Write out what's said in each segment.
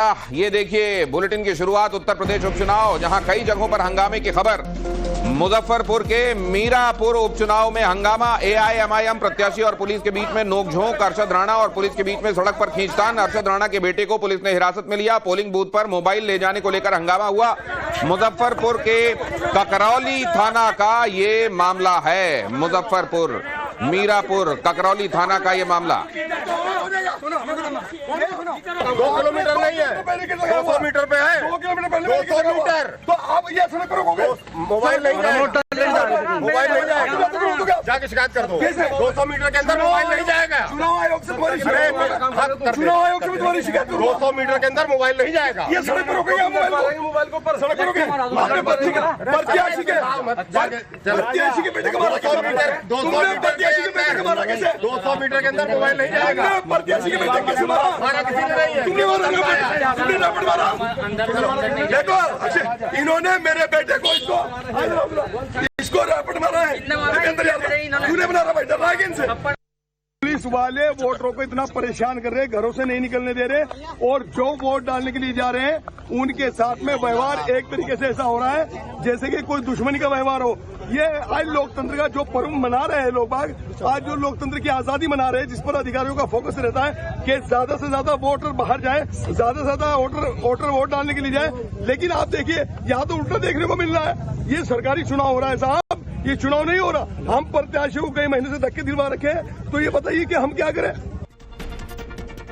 ये देखिए बुलेटिन की शुरुआत उत्तर प्रदेश उपचुनाव, जहां कई जगहों पर हंगामे की खबर। मुजफ्फरपुर के मीरापुर उपचुनाव में हंगामा, एआईएमआईएम प्रत्याशी और पुलिस के बीच में नोकझोंक। अरशद राणा और पुलिस के बीच में सड़क पर खींचतान। अरशद राणा के बेटे को पुलिस ने हिरासत में लिया। पोलिंग बूथ पर मोबाइल ले जाने को लेकर हंगामा हुआ। मुजफ्फरपुर के ककरौली थाना का ये मामला है। मुजफ्फरपुर मीरापुर ककरौली थाना का ये मामला। 2 किलोमीटर नहीं है, 200 मीटर पे है। 200 मीटर तो आप ये सड़क पर रोकोगे? मोबाइल नहीं जाएगा, मोबाइल नहीं जाएगा। जाके शिकायत कर दो। 200 मीटर के अंदर मोबाइल नहीं जाएगा। चुनाव आयोग से तुम्हारी शिकायत, चुनाव आयोग से तुम्हारी शिकायत। 200 मीटर के अंदर मोबाइल नहीं जाएगा। ये सड़क पर रोकेगा मोबाइल को, पर सड़क पर रोकेगा। प्रत्याशी के बेटे को मारा कैसे? 200 मीटर के अंदर मोबाइल नहीं जाएगा। प्रत्याशी के बेटे कैसे मारा? तुमने मारा? देखो इन्होंने मेरे बेटे को इसको रैपट मारा है। तूने बना रहा भाई, डर रहा है इनसे? पुलिस वाले वोटरों को इतना परेशान कर रहे हैं, घरों से नहीं निकलने दे रहे, और जो वोट डालने के लिए जा रहे हैं उनके साथ में व्यवहार एक तरीके से ऐसा हो रहा है जैसे कि कोई दुश्मनी का व्यवहार हो। ये आज लोकतंत्र का जो पर्व मना रहे हैं लोग बाग, आज जो लोकतंत्र की आजादी मना रहे हैं, जिस पर अधिकारियों का फोकस रहता है कि ज्यादा से ज्यादा वोटर बाहर जाए, ज्यादा से ज्यादा वोटर वोट डालने के लिए जाए, लेकिन आप देखिए यहाँ तो उल्टा देखने को मिल रहा है। ये सरकारी चुनाव हो रहा है साहब, ये चुनाव नहीं हो रहा। हम प्रत्याशियों को कई महीने से धक्के दिलवा रखे हैं, तो ये बताइए कि हम क्या करें।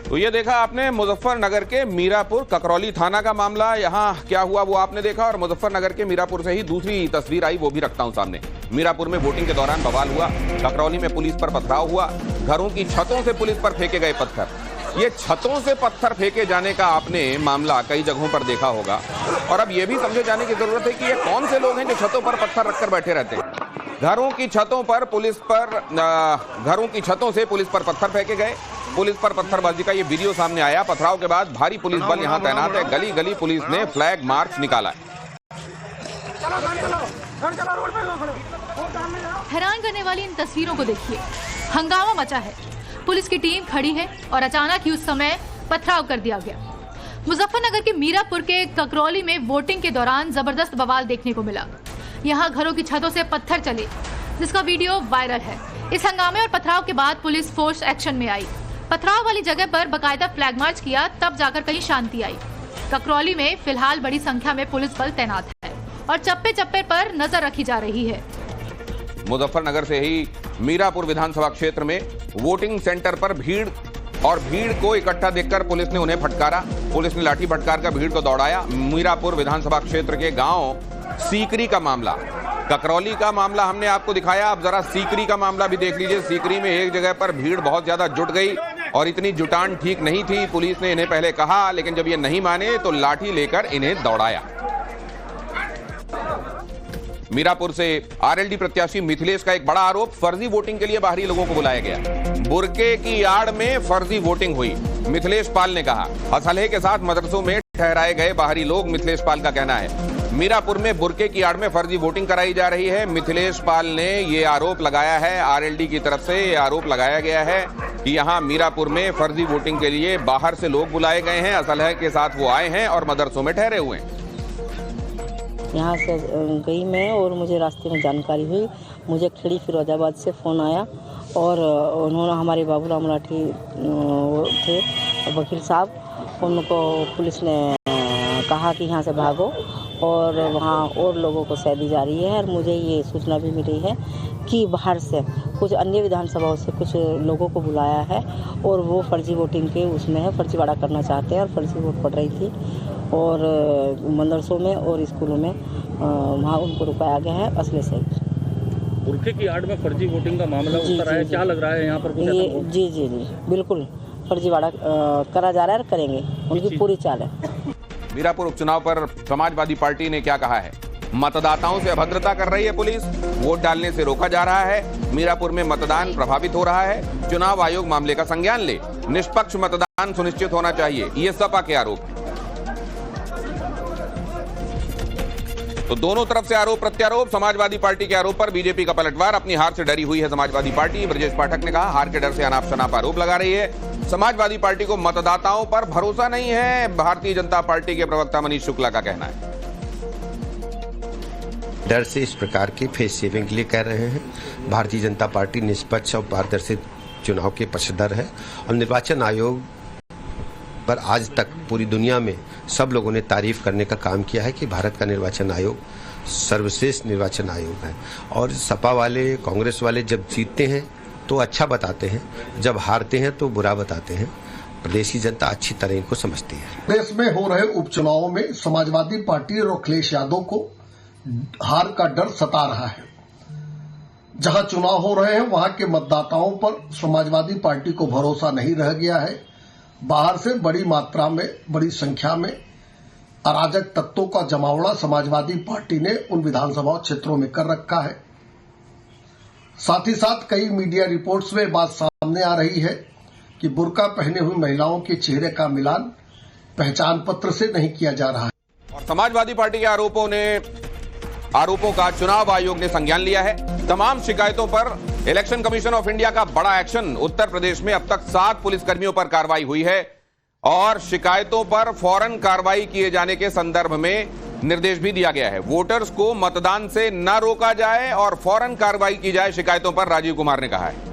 तो ये देखा आपने मुजफ्फरनगर के मीरापुर ककरौली थाना का मामला। यहाँ क्या हुआ वो आपने देखा, और मुजफ्फरनगर के मीरापुर से ही दूसरी तस्वीर आई, वो भी रखता हूं सामने। मीरापुर में वोटिंग के दौरान बवाल हुआ, ककरौली में पुलिस पर पथराव हुआ, घरों की छतों से पुलिस पर फेंके गए पत्थर। ये छतों से पत्थर फेंके जाने का आपने मामला कई जगहों पर देखा होगा, और अब ये भी समझे जाने की जरूरत है कि ये कौन से लोग हैं जो छतों पर पत्थर रखकर बैठे रहते हैं। घरों की छतों से पुलिस पर पत्थर फेंके गए। पुलिस पर पत्थरबाजी का ये वीडियो सामने आया। पथराव के बाद भारी पुलिस बल यहां तैनात है। गली गली पुलिस ने फ्लैग मार्च निकाला है। हैरान करने वाली इन तस्वीरों को देखिए। हंगामा मचा है, पुलिस की टीम खड़ी है और अचानक ही उस समय पथराव कर दिया गया। मुजफ्फरनगर के मीरापुर के ककरौली में वोटिंग के दौरान जबरदस्त बवाल देखने को मिला। यहाँ घरों की छतों से पत्थर चले, जिसका वीडियो वायरल है। इस हंगामे और पथराव के बाद पुलिस फोर्स एक्शन में आई। पथराव वाली जगह पर बकायदा फ्लैग मार्च किया, तब जाकर कहीं शांति आई। ककरौली में फिलहाल बड़ी संख्या में पुलिस बल तैनात है और चप्पे चप्पे पर नजर रखी जा रही है। मुजफ्फरनगर से ही मीरापुर विधानसभा क्षेत्र में वोटिंग सेंटर पर भीड़ को इकट्ठा देखकर पुलिस ने उन्हें फटकारा। पुलिस ने लाठी फटकार कर भीड़ को दौड़ाया। मीरापुर विधानसभा क्षेत्र के गांव सीकरी का मामला, ककरौली का मामला हमने आपको दिखाया। अब जरा सीकरी का मामला भी देख लीजिए। सीकरी में एक जगह पर भीड़ बहुत ज्यादा जुट गई और इतनी जुटान ठीक नहीं थी। पुलिस ने इन्हें पहले कहा, लेकिन जब ये नहीं माने तो लाठी लेकर इन्हें दौड़ाया। मीरापुर से आरएलडी प्रत्याशी मिथिलेश का एक बड़ा आरोप, फर्जी वोटिंग के लिए बाहरी लोगों को बुलाया गया। बुरके की आड़ में फर्जी वोटिंग हुई, मिथिलेश पाल ने कहा। असलहे के साथ मदरसों में ठहराए गए बाहरी लोग, मिथिलेश पाल का कहना है। मीरापुर में बुरके की आड़ में फर्जी वोटिंग कराई जा रही है। मिथिलेश पाल ने ये आरोप लगाया है, आरएलडी की तरफ से ये आरोप लगाया गया है कि यहाँ मीरापुर में फर्जी वोटिंग के लिए बाहर से लोग बुलाए गए हैं। असलहे के साथ वो आए हैं और मदरसों में ठहरे हुए हैं। यहाँ से गई मैं और मुझे रास्ते में जानकारी हुई। मुझे खड़ी फिरोजाबाद से फ़ोन आया और उन्होंने, हमारे बाबूराम लाठी थे वकील साहब, उनको पुलिस ने कहा कि यहाँ से भागो, और वहाँ और लोगों को सैदी जा रही है। और मुझे ये सूचना भी मिली है कि बाहर से कुछ अन्य विधानसभाओं से कुछ लोगों को बुलाया है और वो फर्जी वोटिंग के उसमें है, फर्जीवाड़ा करना चाहते हैं और फर्जी वोट पड़ रही थी। और मदरसों में और स्कूलों में वहाँ उनको रुकाया गया है असले से। बुरके की आड़ में फर्जी वोटिंग का मामला उतर आया, क्या लग रहा है यहाँ पर कुछ? ये जी बिल्कुल फर्जीवाड़ा करा जा रहा है और करेंगे, उनकी पूरी चाल है। मीरापुर उपचुनाव पर समाजवादी पार्टी ने क्या कहा है? मतदाताओं से अभद्रता कर रही है पुलिस, वोट डालने से रोका जा रहा है, मीरापुर में मतदान प्रभावित हो रहा है, चुनाव आयोग मामले का संज्ञान ले, निष्पक्ष मतदान सुनिश्चित होना चाहिए, ये सपा के आरोप। तो दोनों तरफ से आरोप प्रत्यारोप। समाजवादी पार्टी के आरोप पर बीजेपी का पलटवार। अपनी हार से डरी हुई है समाजवादी पार्टी। ब्रजेश पाठक ने कहा, हार के डर से अनाप शनाप आरोप लगा रही है। समाजवादी पार्टी को मतदाताओं पर भरोसा नहीं है, भारतीय जनता पार्टी के प्रवक्ता मनीष शुक्ला का कहना है। डर से इस प्रकार की फेस सेविंग के लिए कह रहे हैं। भारतीय जनता पार्टी निष्पक्ष और पारदर्शी चुनाव के पक्षधर है और निर्वाचन आयोग पर आज तक पूरी दुनिया में सब लोगों ने तारीफ करने का काम किया है कि भारत का निर्वाचन आयोग सर्वश्रेष्ठ निर्वाचन आयोग है। और सपा वाले, कांग्रेस वाले जब जीतते हैं तो अच्छा बताते हैं, जब हारते हैं तो बुरा बताते हैं। प्रदेश की जनता अच्छी तरह इनको समझती है। प्रदेश में हो रहे उपचुनावों में समाजवादी पार्टी और अखिलेश यादव को हार का डर सता रहा है। जहां चुनाव हो रहे हैं वहां के मतदाताओं पर समाजवादी पार्टी को भरोसा नहीं रह गया है। बाहर से बड़ी मात्रा में, बड़ी संख्या में अराजक तत्वों का जमावड़ा समाजवादी पार्टी ने उन विधानसभा क्षेत्रों में कर रखा है। साथ ही साथ कई मीडिया रिपोर्ट्स में बात सामने आ रही है कि बुर्का पहने हुई महिलाओं के चेहरे का मिलान पहचान पत्र से नहीं किया जा रहा है। और समाजवादी पार्टी के आरोपों का चुनाव आयोग ने संज्ञान लिया है। तमाम शिकायतों पर इलेक्शन कमीशन ऑफ इंडिया का बड़ा एक्शन। उत्तर प्रदेश में अब तक 7 पुलिसकर्मियों पर कार्रवाई हुई है और शिकायतों पर फौरन कार्रवाई किए जाने के संदर्भ में निर्देश भी दिया गया है। वोटर्स को मतदान से न रोका जाए और फौरन कार्रवाई की जाए, शिकायतों पर राजीव कुमार ने कहा है।